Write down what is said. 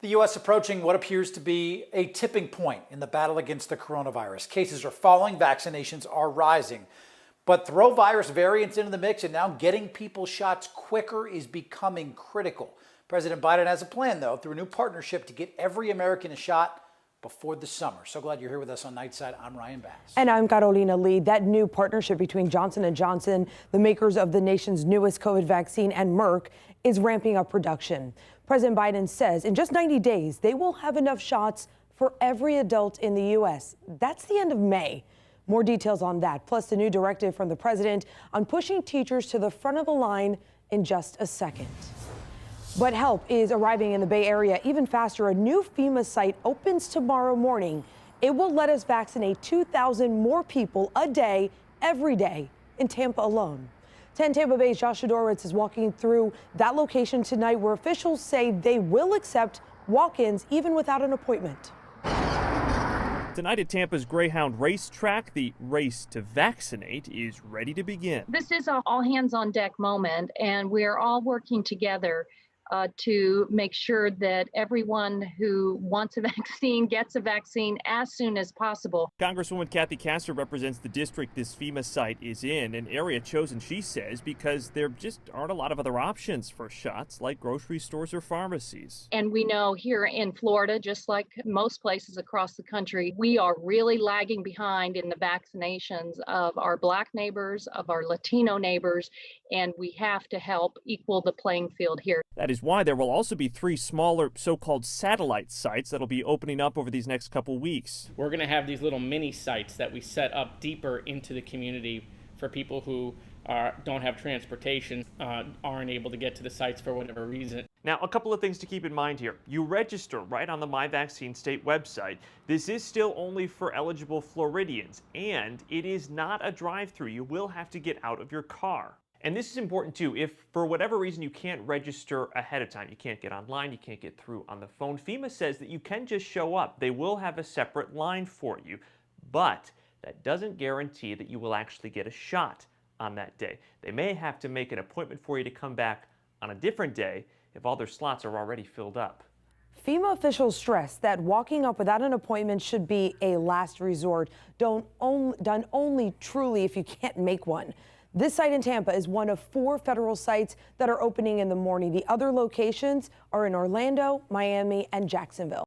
The U.S. approaching what appears to be a tipping point in the battle against the coronavirus. Cases are falling, vaccinations are rising. But throw virus variants into the mix and now getting people shots quicker is becoming critical. President Biden has a plan, though, through a new partnership to get every American a shot before the summer. So glad you're here with us on Nightside. I'm Ryan Bass. And I'm Carolina Lee. That new partnership between Johnson & Johnson, the makers of the nation's newest COVID vaccine, and Merck is ramping up production. President Biden says in just 90 days, they will have enough shots for every adult in the U.S. That's the end of May. More details on that, plus the new directive from the president on pushing teachers to the front of the line in just a second. But help is arriving in the Bay Area even faster. A new FEMA site opens tomorrow morning. It will let us vaccinate 2,000 more people a day, every day, in Tampa alone. 10 Tampa Bay's Josh Shadorowitz is walking through that location tonight, where officials say they will accept walk-ins even without an appointment. Tonight at Tampa's Greyhound Track, the race to vaccinate is ready to begin. This is an all-hands-on-deck moment, and we're all working together to make sure that everyone who wants a vaccine gets a vaccine as soon as possible. Congresswoman Kathy Castor represents the district this FEMA site is in, an area chosen, she says, because there just aren't a lot of other options for shots like grocery stores or pharmacies. And we know here in Florida, just like most places across the country, we are really lagging behind in the vaccinations of our Black neighbors, of our Latino neighbors, and we have to help equal the playing field here. That is why there will also be 3 smaller so-called satellite sites that'll be opening up over these next couple weeks. We're going to have these little mini sites that we set up deeper into the community for people who don't have transportation, aren't able to get to the sites for whatever reason. Now, a couple of things to keep in mind here. You register right on the My Vaccine State website. This is still only for eligible Floridians, and it is not a drive-through. You will have to get out of your car. And this is important too. If for whatever reason you can't register ahead of time, you can't get online, you can't get through on the phone, FEMA says that you can just show up. They will have a separate line for you, but that doesn't guarantee that you will actually get a shot on that day. They may have to make an appointment for you to come back on a different day if all their slots are already filled up. FEMA officials stress that walking up without an appointment should be a last resort, done only truly if you can't make one. This site in Tampa is one of 4 federal sites that are opening in the morning. The other locations are in Orlando, Miami, and Jacksonville.